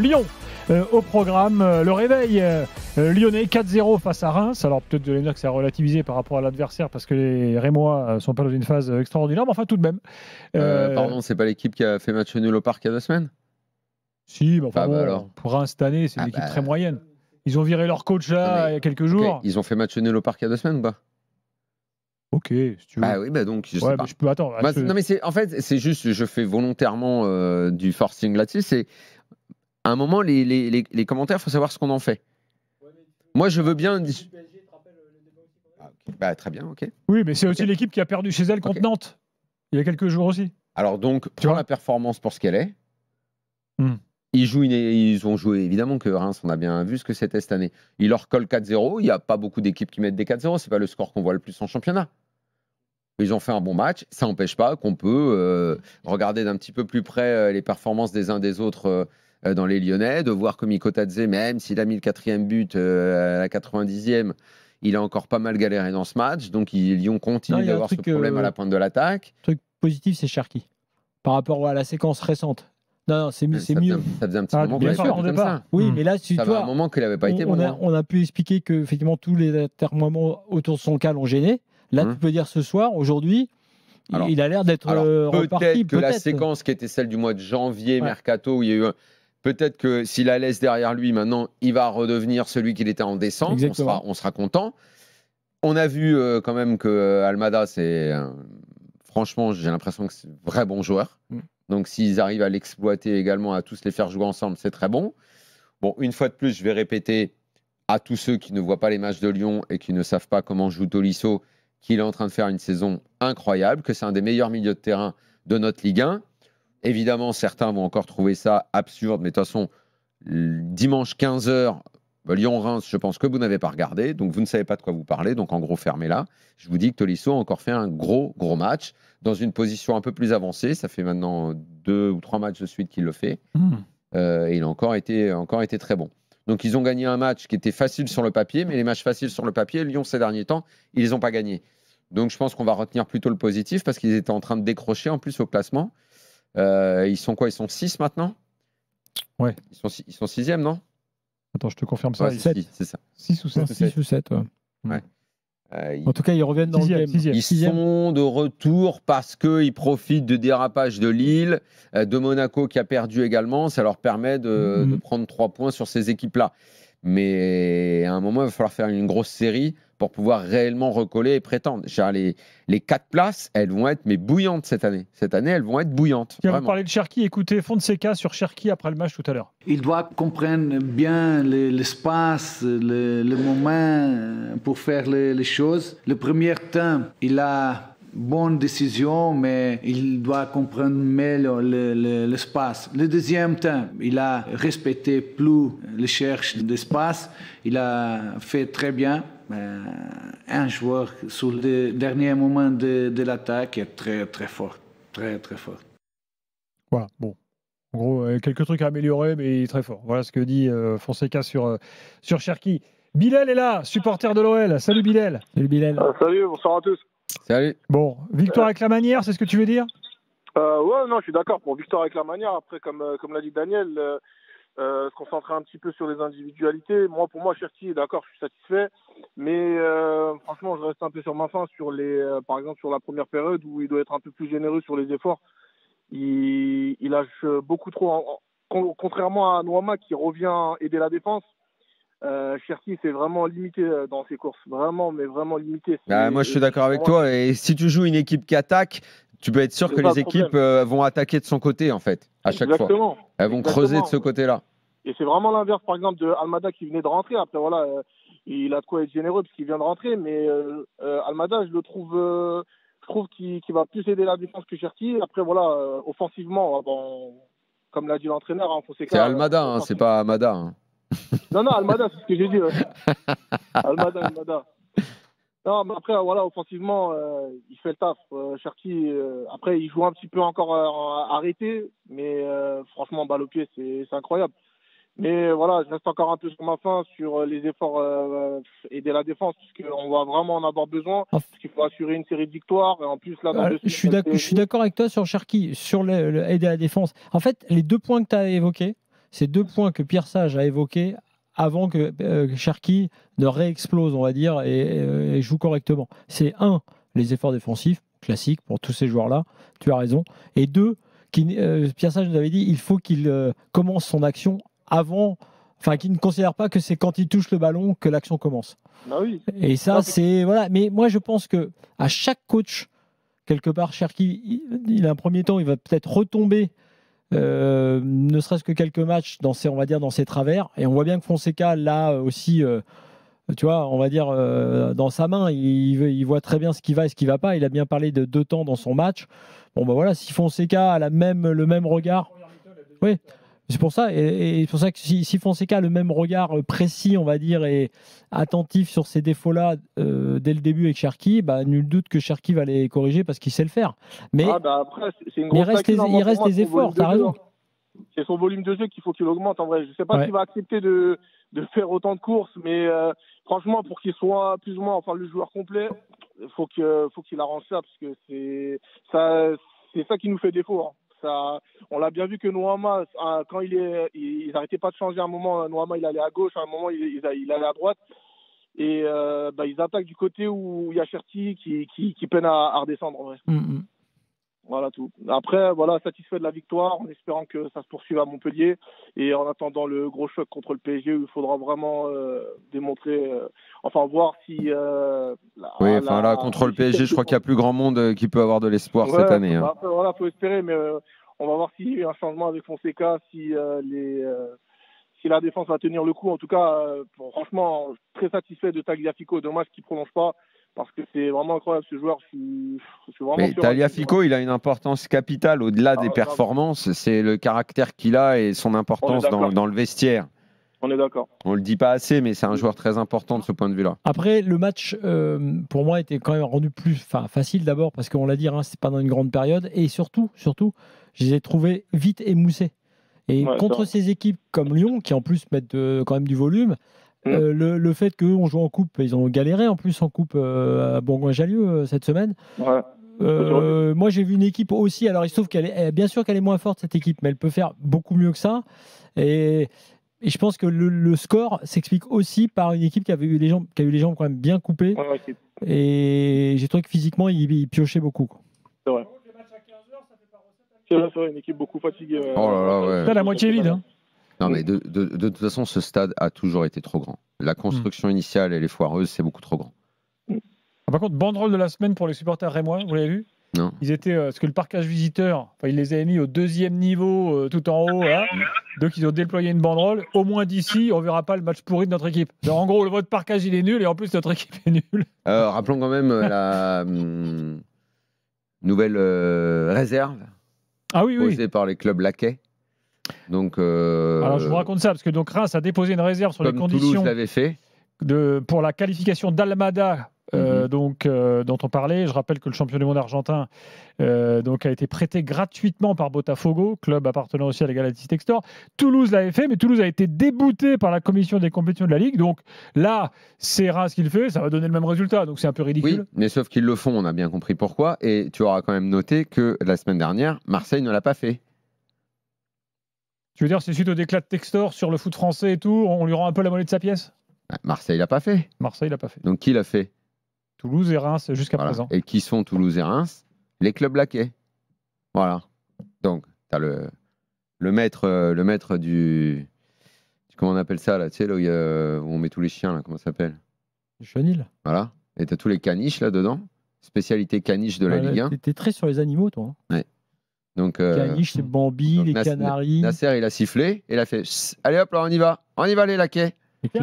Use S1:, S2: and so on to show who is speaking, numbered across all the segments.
S1: Lyon au programme. Le réveil lyonnais 4-0 face à Reims. Alors peut-être de dire que c'est relativisé par rapport à l'adversaire parce que les Rémois sont pas dans une phase extraordinaire, mais enfin tout de même.
S2: Pardon, c'est pas l'équipe qui a fait match nul au parc il y a 2 semaines?
S1: Si, mais enfin,
S2: alors.
S1: pour Reims cette année, c'est une équipe très moyenne. Ils ont viré leur coach là il y a quelques jours.
S2: Ils ont fait match nul au parc il y a 2 semaines ou pas?
S1: Ok, si tu veux.
S2: Oui, donc je sais pas.
S1: Je peux attendre.
S2: Non, mais en fait, c'est juste, je fais volontairement du forcing là-dessus. C'est à un moment, les commentaires, il faut savoir ce qu'on en fait. Moi, je veux bien. Très bien, ok.
S1: Oui, mais c'est aussi l'équipe qui a perdu chez elle contre Nantes il y a quelques jours aussi.
S2: Alors donc, prends la performance pour ce qu'elle est. Ils ont joué, évidemment que Reims, on a bien vu ce que c'était cette année. Ils leur collent 4-0. Il n'y a pas beaucoup d'équipes qui mettent des 4-0. Ce n'est pas le score qu'on voit le plus en championnat. Ils ont fait un bon match. Ça n'empêche pas qu'on peut regarder d'un petit peu plus près les performances des uns des autres dans les Lyonnais, de voir que Mikotadze, même s'il a mis le 4e but à la 90e, il a encore pas mal galéré dans ce match. Donc Lyon continue d'avoir ce problème à la pointe de l'attaque.
S3: Le truc positif, c'est Cherki. Par rapport à la séquence récente. Non, c'est mieux.
S2: Ça faisait un petit moment qu'il avait pas comme ça.
S3: Oui, mais là,
S2: ça fait un moment qu'il n'avait pas été bon.
S3: On a pu expliquer que effectivement tous les termomètres autour de son cas l'ont gêné. Là, tu peux dire ce soir, aujourd'hui, il a l'air d'être reparti.
S2: Peut-être que la séquence qui était celle du mois de janvier, mercato, où il y a eu peut-être que s'il la laisse derrière lui, maintenant, il va redevenir celui qu'il était en décembre. On sera content. On a vu quand même que Almada, c'est franchement, j'ai l'impression que c'est un vrai bon joueur. Donc, s'ils arrivent à l'exploiter également, à tous les faire jouer ensemble, c'est très bon. Bon, une fois de plus, je vais répéter à tous ceux qui ne voient pas les matchs de Lyon et qui ne savent pas comment joue Tolisso, qu'il est en train de faire une saison incroyable, que c'est un des meilleurs milieux de terrain de notre Ligue 1. Évidemment, certains vont encore trouver ça absurde, mais de toute façon, dimanche 15h, Lyon-Reims, je pense que vous n'avez pas regardé, donc vous ne savez pas de quoi vous parlez, donc en gros, fermez-la. Je vous dis que Tolisso a encore fait un gros match dans une position un peu plus avancée. Ça fait maintenant 2 ou 3 matchs de suite qu'il le fait. Et il a encore été très bon. Donc ils ont gagné un match qui était facile sur le papier, mais les matchs faciles sur le papier, Lyon ces derniers temps, ils les ont pas gagnés. Donc je pense qu'on va retenir plutôt le positif parce qu'ils étaient en train de décrocher en plus au classement. Ils sont quoi? Ils sont 6 maintenant?
S1: Ouais.
S2: Ils sont 6e, non?
S1: Attends, je te confirme ça.
S2: C'est ça.
S1: 6 ou 7.
S3: 6 ou 7,
S2: ouais.
S3: En tout cas, ils reviennent dans le game.
S2: Ils sont de retour parce qu'ils profitent de dérapage de Lille, de Monaco qui a perdu également. Ça leur permet de prendre 3 points sur ces équipes-là. Mais à un moment, il va falloir faire une grosse série pour pouvoir réellement recoller et prétendre. Les 4 places, elles vont être bouillantes cette année. Cette année, elles vont être bouillantes.
S1: Tiens, vous parlez de Cherki, écoutez Fonseca sur Cherki après le match tout à l'heure.
S4: Il doit comprendre bien l'espace, le moment pour faire les choses. Le premier temps, il a bonne décision, mais il doit comprendre mieux l'espace. Le deuxième temps, il a respecté plus les recherches d'espace. Il a fait très bien. Un joueur sur le dernier moment de l'attaque est très très fort, très très fort.
S1: Voilà, bon. En gros, quelques trucs à améliorer, mais il est très fort. Voilà ce que dit Fonseca sur Cherki. Bilal est là, supporter de l'OL. Salut Bilal.
S3: Salut Bilal.
S5: Salut, bonsoir à tous.
S2: Salut.
S1: Bon, victoire avec la manière, c'est ce que tu veux dire?
S5: Ouais, non, je suis d'accord. Pour victoire avec la manière. Après, comme l'a dit Daniel, se concentrer un petit peu sur les individualités. Pour moi, Cherki, d'accord, je suis satisfait. Mais franchement, je reste un peu sur ma faim par exemple, sur la première période où il doit être un peu plus généreux sur les efforts. Il lâche beaucoup trop. Contrairement à Noama qui revient aider la défense, Cherki, c'est vraiment limité dans ses courses. Vraiment, mais vraiment limité.
S2: Moi, je suis d'accord avec toi. Et si tu joues une équipe qui attaque, tu peux être sûr que les équipes vont attaquer de son côté, en fait, à chaque fois. Elles vont creuser de ce côté-là.
S5: Et c'est vraiment l'inverse, par exemple, de Almada qui venait de rentrer. Après, voilà, il a de quoi être généreux parce qu'il vient de rentrer. Mais Almada, je trouve qu'il va plus aider la défense que Cherki. Après, voilà, offensivement, comme l'a dit l'entraîneur, Fonseca.
S2: C'est Almada, c'est pas Amada.
S5: Non, Almada, c'est ce que j'ai dit. Almada. Non, mais après, voilà, offensivement, il fait le taf. Cherki, après, il joue un petit peu encore arrêté, mais franchement, balle au pied, c'est incroyable. Mais voilà, je reste encore un peu sur ma faim sur les efforts aider la défense, puisqu'on va vraiment en avoir besoin, parce qu'il faut assurer une série de victoires. Et en plus, là,
S3: je suis d'accord avec toi sur Cherki, sur aider la défense. En fait, les 2 points que tu as évoqués, c'est 2 points que Pierre Sage a évoqués avant que Cherki ne réexplose, on va dire, et joue correctement. C'est 1, les efforts défensifs, classiques pour tous ces joueurs-là, tu as raison. Et 2, Pierre Sage nous avait dit il faut qu'il commence son action avant, enfin qu'il ne considère pas que c'est quand il touche le ballon que l'action commence.
S5: Bah oui.
S3: Et ça, c'est... Voilà. Mais moi, je pense que à chaque coach, quelque part, Cherki, il a un premier temps, il va peut-être retomber ne serait-ce que quelques matchs dans ses, on va dire, dans ses travers, et on voit bien que Fonseca là aussi tu vois, on va dire dans sa main, il voit très bien ce qui va et ce qui va pas. Il a bien parlé de 2 temps dans son match. Bon ben voilà, si Fonseca a le même regard, oui, c'est pour ça, et c'est pour ça que si Fonseca a le même regard précis, on va dire, et attentif sur ces défauts-là dès le début avec Cherki, bah, nul doute que Cherki va les corriger parce qu'il sait le faire. Mais
S5: après, c'est une grosse
S3: il reste les efforts, t'as raison.
S5: C'est son volume de jeu qu'il faut qu'il augmente en vrai. Je ne sais pas s'il va accepter de faire autant de courses, mais franchement, pour qu'il soit plus ou moins le joueur complet, il faut qu'il arrange ça, parce que c'est ça qui nous fait défaut. Hein. Ça, on l'a bien vu que Noama, quand ils n'arrêtaient pas de changer à un moment, Noama il allait à gauche, à un moment il allait à droite, et ils attaquent du côté où il y a Cherki qui peine à redescendre en vrai. Voilà tout. Après, voilà, satisfait de la victoire, en espérant que ça se poursuive à Montpellier, et en attendant le gros choc contre le PSG, où il faudra vraiment démontrer, voir si...
S2: contre le PSG, je crois qu'il n'y a plus grand monde qui peut avoir de l'espoir cette année. Hein.
S5: Voilà, faut espérer, mais on va voir s'il y a un changement avec Fonseca, si la défense va tenir le coup. En tout cas, franchement, très satisfait de Tagliafico. Dommage qu'il ne prolonge pas, parce que c'est vraiment incroyable ce joueur.
S2: Mais Tagliafico, il a une importance capitale au-delà des performances. C'est le caractère qu'il a et son importance dans le vestiaire.
S5: On est d'accord.
S2: On ne le dit pas assez, mais c'est un joueur très important de ce point de vue-là.
S3: Après, le match, pour moi, était quand même rendu plus facile d'abord, parce qu'on l'a dit, c'est pas dans une grande période. Et surtout, je les ai trouvés vite émoussés. Et contre ces équipes comme Lyon, qui en plus mettent quand même du volume, le fait qu'on joue en coupe, ils ont galéré en plus en coupe à Bourgoin-Jallieu cette semaine. Moi j'ai vu une équipe aussi, alors il se trouve bien sûr qu'elle est moins forte cette équipe, mais elle peut faire beaucoup mieux que ça, et je pense que le score s'explique aussi par une équipe qui a eu les jambes quand même bien coupées, et j'ai trouvé que physiquement il piochait beaucoup.
S5: C'est vrai. C'est vrai, une équipe beaucoup fatiguée.
S2: Oh là là, ouais.
S1: C'est la moitié vide. Hein.
S2: Non, mais de toute façon, ce stade a toujours été trop grand. La construction initiale, elle est foireuse, c'est beaucoup trop grand.
S1: Par contre, banderole de la semaine pour les supporters rémois, vous l'avez vu ?
S2: Non.
S1: Ils étaient, parce que le parquage visiteur, ils les avaient mis au 2e niveau, tout en haut. Là. Donc, ils ont déployé une banderole. Au moins d'ici, on ne verra pas le match pourri de notre équipe. Alors, en gros, votre parquage, il est nul, et en plus, notre équipe est nulle.
S2: Rappelons quand même la nouvelle réserve.
S1: Ah oui,
S2: posée par les clubs laquais. Donc,
S1: alors je vous raconte ça parce que Reims a déposé une réserve sur les conditions
S2: Toulouse l'avait fait.
S1: Pour la qualification d'Almada, dont on parlait. Je rappelle que le champion du monde argentin a été prêté gratuitement par Botafogo, club appartenant aussi à la Galaxy Textor. Toulouse l'avait fait, mais Toulouse a été débouté par la commission des compétitions de la Ligue. Donc là, c'est Reims qui le fait, ça va donner le même résultat. Donc c'est un peu ridicule.
S2: Oui, mais sauf qu'ils le font, on a bien compris pourquoi. Et tu auras quand même noté que la semaine dernière, Marseille ne l'a pas fait.
S1: Tu veux dire, c'est suite au déclat de Textor sur le foot français et tout, on lui rend un peu la monnaie de sa pièce ?
S2: Marseille l'a pas fait.
S1: Marseill l'a pas fait.
S2: Donc qui l'a fait ?
S1: Toulouse et Reims jusqu'à présent.
S2: Et qui sont Toulouse et Reims ? Les clubs laquais. Voilà. Donc, tu as le maître du... Comment on appelle ça, là ? Tu sais, là où on met tous les chiens, là, comment ça s'appelle ?
S3: Le chenil.
S2: Voilà. Et tu as tous les caniches là-dedans. Spécialité caniche de la Ligue 1.
S3: Tu étais très sur les animaux, toi.
S2: Ouais. Donc,
S3: caniche, c'est Bambi, les Canaries.
S2: Nasser, il a sifflé. Et il a fait allez hop, là, on y va les laquais.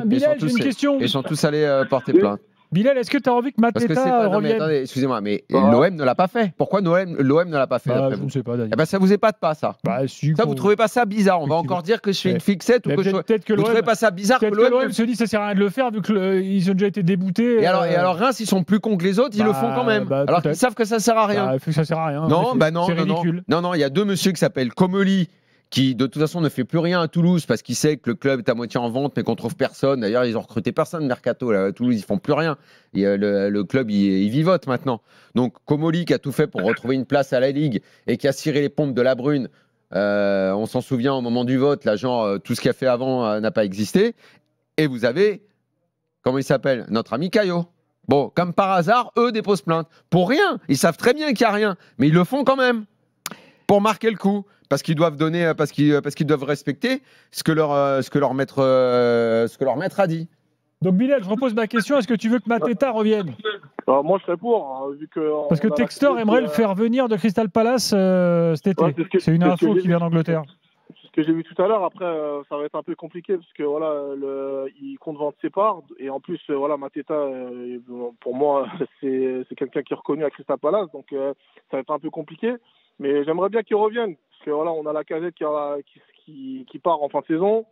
S1: Bilal, j'ai une question.
S2: Ils sont tous allés porter plainte.
S1: Bilal, est-ce que tu as envie que Mateta revienne ?
S2: Attendez, excusez-moi, mais l'OM ne l'a pas fait. Pourquoi l'OM ne l'a pas fait
S1: Je ne sais pas, Daniel.
S2: Ça vous épate pas, ça. Ça, vous trouvez pas ça bizarre ? On va encore dire que je fais une fixette ou que vous trouvez pas ça bizarre que
S1: l'OM se dit ça sert à rien de le faire vu qu'ils ont déjà été déboutés.
S2: Et alors Reims, ils sont plus cons que les autres, ils le font quand même. Alors qu'ils savent que ça sert à rien.
S1: Ça sert à rien.
S2: Non,
S1: c'est ridicule.
S2: Non, il y a 2 messieurs qui s'appellent Comoli, qui de toute façon ne fait plus rien à Toulouse parce qu'il sait que le club est à moitié en vente mais qu'on trouve personne. D'ailleurs, ils ont recruté personne mercato là. À Toulouse, ils font plus rien. Le club, il vivote maintenant. Donc Comoli qui a tout fait pour retrouver une place à la Ligue et qui a ciré les pompes de La Brune On s'en souvient au moment du vote, là, genre, tout ce qu'il a fait avant n'a pas existé. Et vous avez, comment il s'appelle? Notre ami Caillot. Bon, comme par hasard, eux déposent plainte. Pour rien. Ils savent très bien qu'il n'y a rien. Mais ils le font quand même. Pour marquer le coup. Parce qu'ils doivent donner, parce qu'ils doivent respecter ce que leur maître a dit.
S1: Donc, Bilal, je repose ma question. Est-ce que tu veux que Mateta revienne?
S5: Moi, je serais pour, hein, vu que...
S1: Parce que Textor aimerait le faire venir de Crystal Palace cet été. Ouais, c'est une info qui vient d'Angleterre.
S5: C'est ce que j'ai vu tout à l'heure. Après, ça va être un peu compliqué parce que voilà, il compte vendre ses parts. Et en plus, voilà, Mateta, pour moi, c'est quelqu'un qui est reconnu à Crystal Palace. Donc, ça va être un peu compliqué. Mais j'aimerais bien qu'il revienne. Parce que voilà, on a la Casette qui part en fin de saison.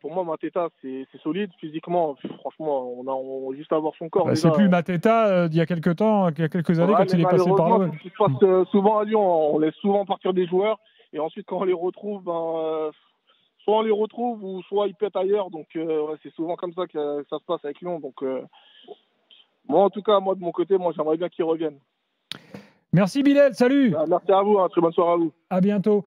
S5: Pour moi, Mateta, c'est solide physiquement. Franchement, on juste à voir son corps.
S1: C'est plus Mateta d'il y a quelques temps, il y a quelques années, quand il est passé par là.
S5: Ce qui se passe souvent à Lyon, on laisse souvent partir des joueurs. Et ensuite, quand on les retrouve, soit on les retrouve ou soit ils pètent ailleurs. Donc, c'est souvent comme ça que ça se passe avec Lyon. Donc, moi, en tout cas, de mon côté, j'aimerais bien qu'ils reviennent.
S1: Merci Bilal, salut.
S5: Merci à vous, très bonne soirée à vous.
S1: À bientôt.